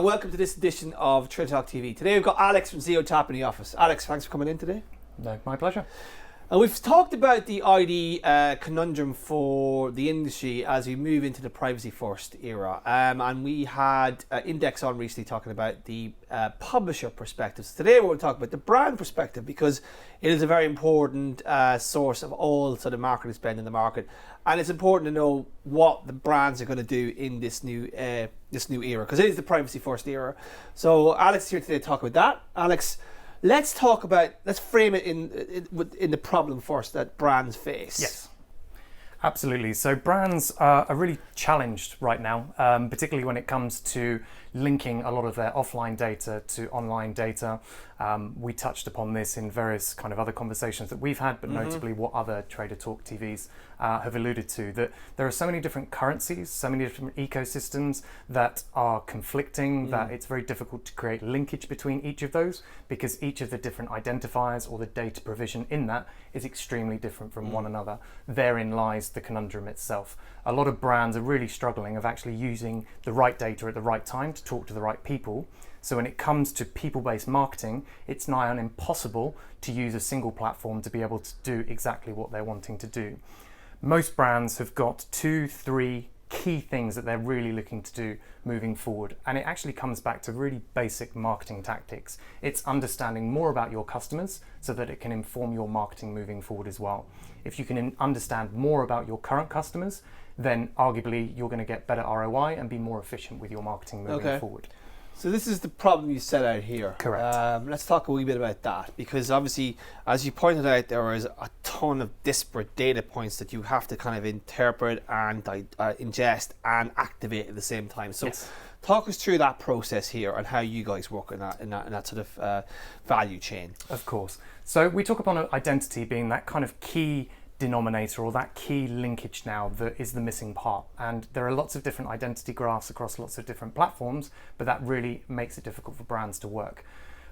Welcome to this edition of Trader Talk TV. Today we've got Alex from Zeotap in the office. Alex, thanks for coming in today. No, my pleasure. And we've talked about the ID conundrum for the industry as we move into the privacy first era. And we had Index on recently talking about the publisher perspective. So today we're going to talk about the brand perspective because it is a very important source of all sort of marketing spend in the market. And it's important to know what the brands are going to do in this new era because it is the privacy first era. So Alex is here today to talk about that. Alex, let's frame it in the problem first that brands face. Yes, absolutely. So brands are really challenged right now, particularly when it comes to linking a lot of their offline data to online data. We touched upon this in various kind of other conversations that we've had, but notably what other Trader Talk TVs have alluded to, that there are so many different currencies, so many different ecosystems that are conflicting, that it's very difficult to create linkage between each of those because each of the different identifiers or the data provision in that is extremely different from one another. Therein lies the conundrum itself. A lot of brands are really struggling of actually using the right data at the right time to talk to the right people. So when it comes to people-based marketing, it's nigh on impossible to use a single platform to be able to do exactly what they're wanting to do. Most brands have got 2-3 key things that they're really looking to do moving forward. And it actually comes back to really basic marketing tactics. It's understanding more about your customers so that it can inform your marketing moving forward as well. If you can understand more about your current customers, then arguably you're going to get better ROI and be more efficient with your marketing moving forward. So this is the problem you set out here. Correct. Let's talk a wee bit about that because obviously, as you pointed out, there is a ton of disparate data points that you have to kind of interpret and ingest and activate at the same time. So talk us through that process here and how you guys work in that sort of value chain. Of course. So we talk upon identity being that kind of key denominator or that key linkage now that is the missing part, and there are lots of different identity graphs across lots of different platforms, but that really makes it difficult for brands to work.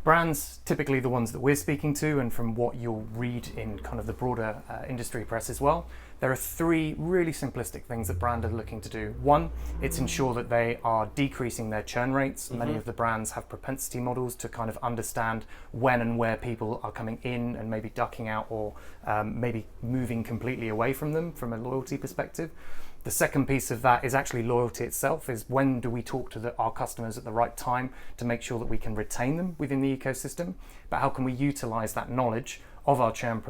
Brands, typically the ones that we're speaking to and from what you'll read in kind of the broader industry press as well, there are 3 really simplistic things that brands are looking to do. One, it's ensure that they are decreasing their churn rates. Many of the brands have propensity models to kind of understand when and where people are coming in and maybe ducking out or maybe moving completely away from them from a loyalty perspective. The second piece of that is actually loyalty itself, is when do we talk to our customers at the right time to make sure that we can retain them within the ecosystem, but how can we utilize that knowledge of our churn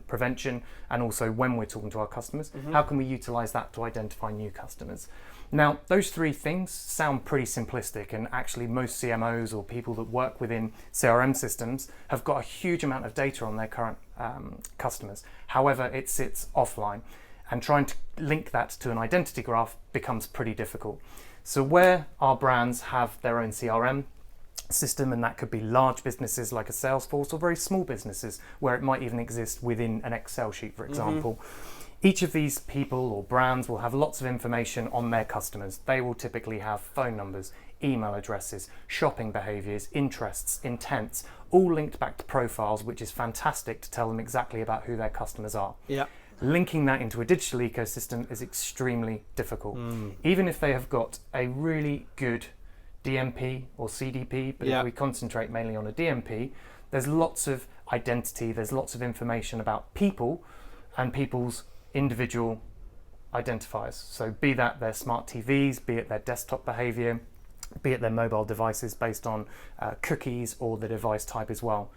prevention and also when we're talking to our customers, how can we utilize that to identify new customers? Now, those 3 things sound pretty simplistic, and actually most CMOs or people that work within CRM systems have got a huge amount of data on their current customers. However, it sits offline, and trying to link that to an identity graph becomes pretty difficult. So where our brands have their own CRM system, and that could be large businesses like a Salesforce or very small businesses where it might even exist within an Excel sheet, for example. Each of these people or brands will have lots of information on their customers. They will typically have phone numbers, email addresses, shopping behaviors, interests, intents, all linked back to profiles, which is fantastic to tell them exactly about who their customers are. Yeah. Linking that into a digital ecosystem is extremely difficult. Even if they have got a really good DMP or CDP, but if we concentrate mainly on a DMP, there's lots of identity, there's lots of information about people and people's individual identifiers. So be that their smart TVs, be it their desktop behavior, be it their mobile devices based on cookies or the device type as well.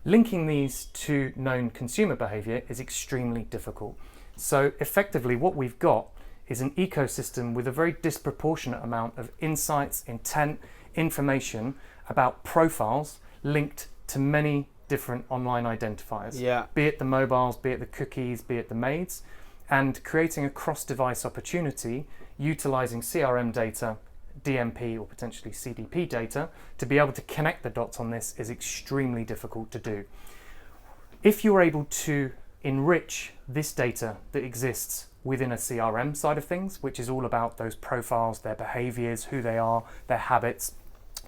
Linking these to known consumer behavior is extremely difficult. So effectively what we've got is an ecosystem with a very disproportionate amount of insights, intent, information about profiles linked to many different online identifiers. Be it the mobiles, be it the cookies, be it the maids, and creating a cross-device opportunity utilizing CRM data, DMP or potentially CDP data to be able to connect the dots on this is extremely difficult to do. If you're able to enrich this data that exists within a CRM side of things, which is all about those profiles, their behaviors, who they are, their habits,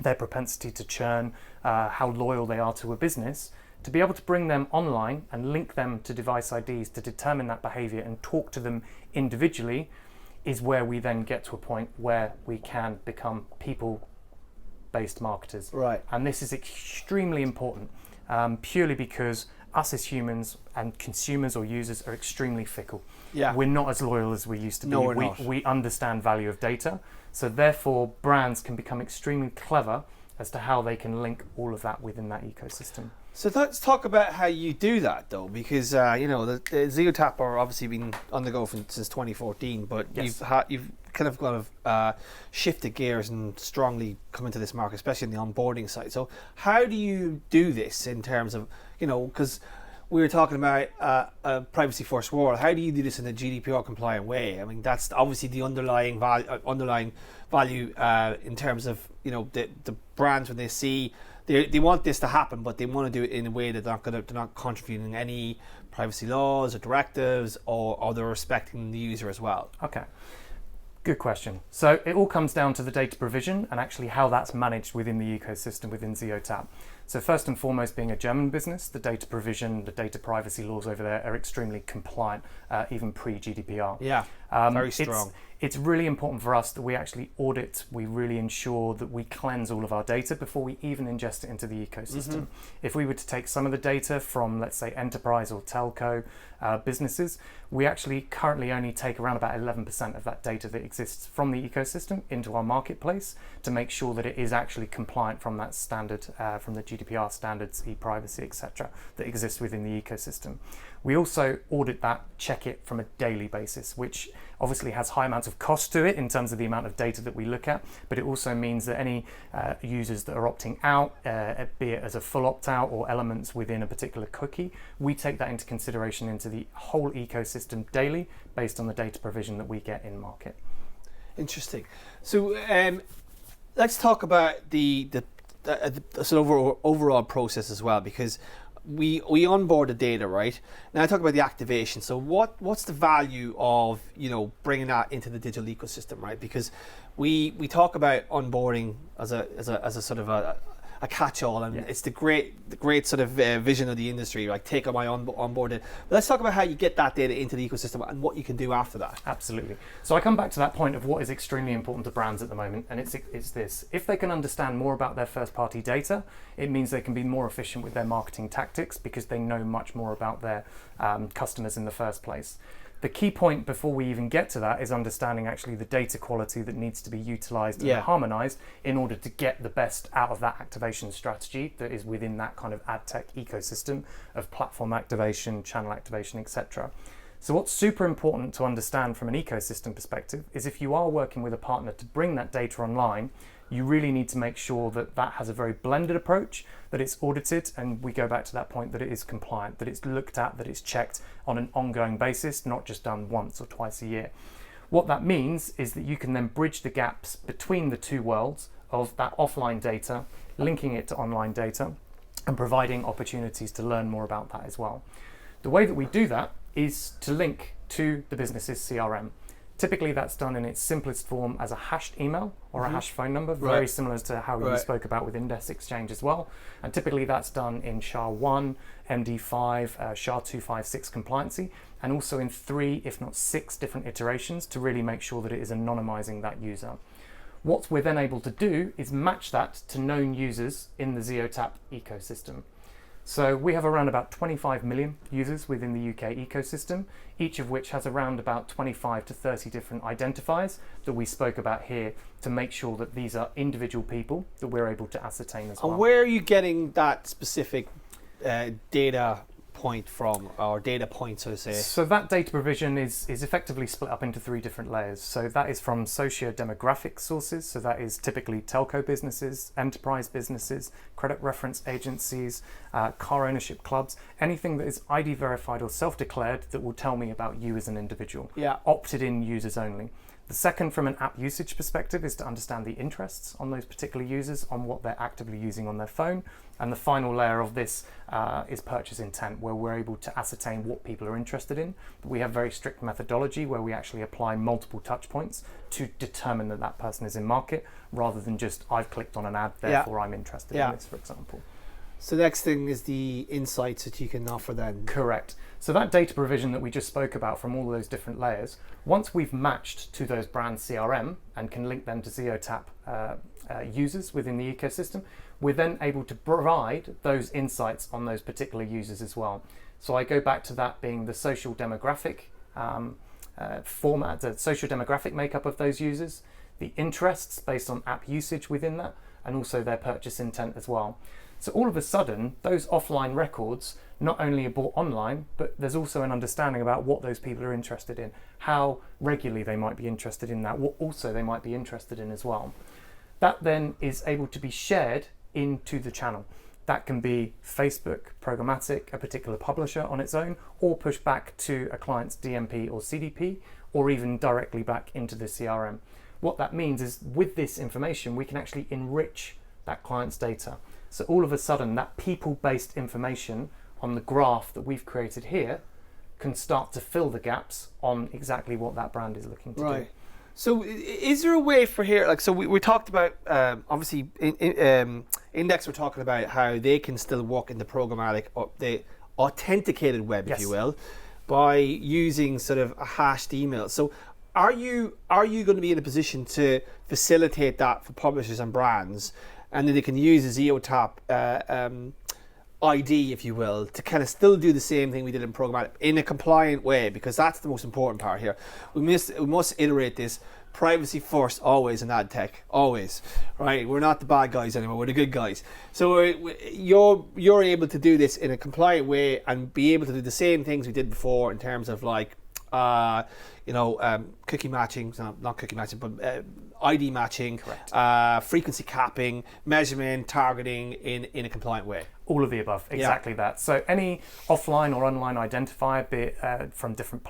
their propensity to churn, how loyal they are to a business, to be able to bring them online and link them to device IDs to determine that behavior and talk to them individually is where we then get to a point where we can become people based marketers. Right. And this is extremely important, purely because us as humans and consumers or users are extremely fickle. Yeah. We're not as loyal as we used to be. No, we're not. We understand value of data. So therefore, brands can become extremely clever as to how they can link all of that within that ecosystem. So let's talk about how you do that, though, because the Zeotap are obviously been on the go since 2014, but Yes. you've kind of got to shifted gears and strongly come into this market, especially on the onboarding side. So how do you do this in terms of, because we were talking about a privacy first world. How do you do this in a GDPR compliant way? I mean, that's obviously the underlying value in terms of the brands when they see. They want this to happen, but they want to do it in a way that they're not contributing any privacy laws or directives, or they're respecting the user as well. Okay, good question. So it all comes down to the data provision and actually how that's managed within the ecosystem within Zeotap. So first and foremost, being a German business, the data provision, the data privacy laws over there are extremely compliant, even pre-GDPR. Yeah, very strong. It's really important for us that we actually audit, we really ensure that we cleanse all of our data before we even ingest it into the ecosystem. If we were to take some of the data from, let's say, enterprise or telco businesses, we actually currently only take around about 11% of that data that exists from the ecosystem into our marketplace to make sure that it is actually compliant from that standard, from the GDPR standards, e-privacy, etc., that exists within the ecosystem. We also audit that, check it from a daily basis, which obviously has high amounts of cost to it in terms of the amount of data that we look at, but it also means that any users that are opting out, be it as a full opt-out or elements within a particular cookie, we take that into consideration into the whole ecosystem daily based on the data provision that we get in market. Interesting. So let's talk about the sort of overall process as well, because we onboard the data, right? Now I talk about the activation. So what's the value of bringing that into the digital ecosystem, right? Because we talk about onboarding as a sort of a catch-all, and it's the great sort of vision of the industry, like take on my onboarded. But let's talk about how you get that data into the ecosystem and what you can do after that. Absolutely. So I come back to that point of what is extremely important to brands at the moment, and it's this. If they can understand more about their first-party data, it means they can be more efficient with their marketing tactics because they know much more about their customers in the first place. The key point before we even get to that is understanding actually the data quality that needs to be utilized and harmonized in order to get the best out of that activation strategy that is within that kind of ad tech ecosystem of platform activation, channel activation, etc. So what's super important to understand from an ecosystem perspective is if you are working with a partner to bring that data online, you really need to make sure that that has a very blended approach, that it's audited, and we go back to that point that it is compliant, that it's looked at, that it's checked on an ongoing basis, not just done once or twice a year. What that means is that you can then bridge the gaps between the two worlds of that offline data, linking it to online data, and providing opportunities to learn more about that as well. The way that we do that is to link to the business's CRM. Typically that's done in its simplest form as a hashed email or a hashed phone number, very similar to how we spoke about with Index Exchange as well. And typically that's done in SHA-1, MD5, SHA-256 compliancy, and also in 3, if not 6 different iterations to really make sure that it is anonymizing that user. What we're then able to do is match that to known users in the Zeotap ecosystem. So we have around about 25 million users within the UK ecosystem, each of which has around about 25 to 30 different identifiers that we spoke about here to make sure that these are individual people that we're able to ascertain as well. And where are you getting that specific data point from, or data point, so to say? So that data provision is effectively split up into 3 different layers. So that is from socio-demographic sources. So that is typically telco businesses, enterprise businesses, credit reference agencies, car ownership clubs, anything that is ID verified or self-declared that will tell me about you as an individual. Yeah. Opted in users only. The second, from an app usage perspective, is to understand the interests on those particular users, on what they're actively using on their phone. And the final layer of this is purchase intent, where we're able to ascertain what people are interested in. But we have very strict methodology where we actually apply multiple touch points to determine that that person is in market, rather than just I've clicked on an ad, therefore I'm interested in this, for example. So the next thing is the insights that you can offer then. Correct. So that data provision that we just spoke about from all those different layers, once we've matched to those brand CRM and can link them to Zeotap users within the ecosystem, we're then able to provide those insights on those particular users as well. So I go back to that being the social demographic format, the social demographic makeup of those users, the interests based on app usage within that, and also their purchase intent as well. So all of a sudden, those offline records not only are brought online, but there's also an understanding about what those people are interested in, how regularly they might be interested in that, what also they might be interested in as well. That then is able to be shared into the channel. That can be Facebook, programmatic, a particular publisher on its own, or push back to a client's DMP or CDP, or even directly back into the CRM. What that means is with this information, we can actually enrich that client's data. So all of a sudden, that people-based information on the graph that we've created here can start to fill the gaps on exactly what that brand is looking to do. So is there a way for here, like, so we talked about, obviously, Index, we're talking about how they can still work in the programmatic, or the authenticated web, if you will, by using sort of a hashed email. So are you going to be in a position to facilitate that for publishers and brands, and then they can use a Zeotap ID, if you will, to kind of still do the same thing we did in programmatic in a compliant way, because that's the most important part here. We must iterate this privacy first, always in ad tech, always, right? We're not the bad guys anymore, we're the good guys. So you're able to do this in a compliant way and be able to do the same things we did before in terms of like cookie matching, not cookie matching, but ID matching, frequency capping, measurement, targeting in a compliant way. All of the above, exactly that. So any offline or online identifier, be it from different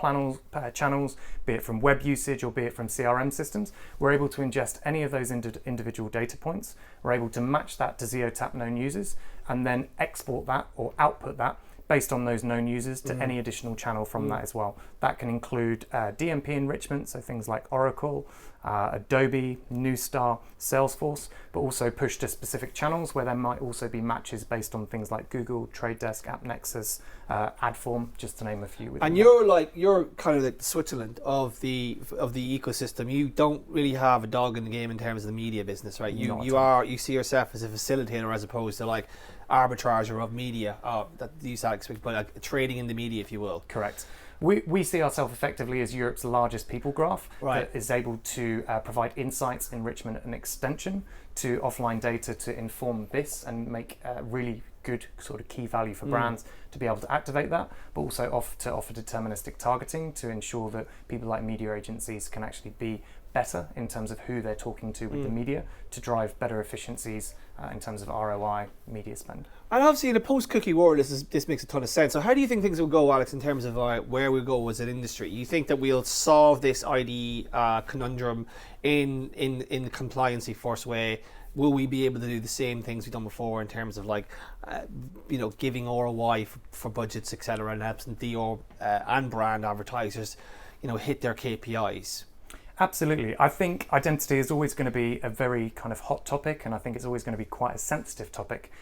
channels, be it from web usage or be it from CRM systems, we're able to ingest any of those individual data points. We're able to match that to Zeotap known users and then export that or output that based on those known users to any additional channel from that as well. That can include DMP enrichment, so things like Oracle, Adobe, Newstar, Salesforce, but also push to specific channels where there might also be matches based on things like Google, Trade Desk, AppNexus, Adform, just to name a few. And you're kind of like the Switzerland of the ecosystem. You don't really have a dog in the game in terms of the media business, right? You see yourself as a facilitator as opposed to like arbitrager of media, that these aspects, but like trading in the media, if you will. Correct. We see ourselves effectively as Europe's largest people graph that is able to provide insights, enrichment and extension to offline data to inform this and make really good sort of key value for brands to be able to activate that, but also offer deterministic targeting to ensure that people like media agencies can actually be better in terms of who they're talking to with the media to drive better efficiencies in terms of ROI media spend. And obviously in a post-cookie world, this makes a ton of sense. So how do you think things will go, Alex, in terms of where we go as an industry? You think that we'll solve this ID conundrum in the compliancy first way? Will we be able to do the same things we've done before in terms of like, giving ROI for budgets, etc., and helping DR and brand advertisers, hit their KPIs? Absolutely. I think identity is always going to be a very kind of hot topic, and I think it's always going to be quite a sensitive topic,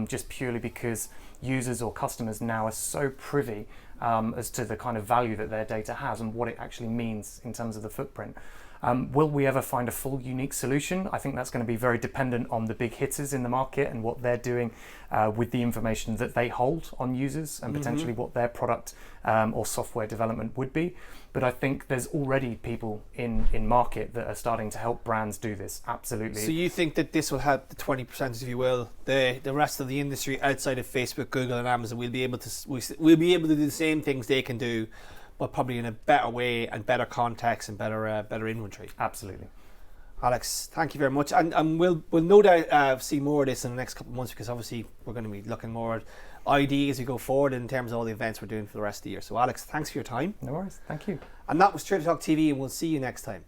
just purely because users or customers now are so privy as to the kind of value that their data has and what it actually means in terms of the footprint. Will we ever find a full unique solution? I think that's going to be very dependent on the big hitters in the market and what they're doing with the information that they hold on users and potentially what their product or software development would be. But I think there's already people in market that are starting to help brands do this. Absolutely. So you think that this will help the 20%, if you will, the rest of the industry outside of Facebook, Google, and Amazon? We'll be able to do the same things they can do, but probably in a better way and better context and better inventory. Absolutely. Alex, thank you very much, and we'll no doubt see more of this in the next couple of months, because obviously we're going to be looking more at ID as we go forward in terms of all the events we're doing for the rest of the year. So Alex, thanks for your time. No worries, thank you. And that was Trader Talk TV, and we'll see you next time.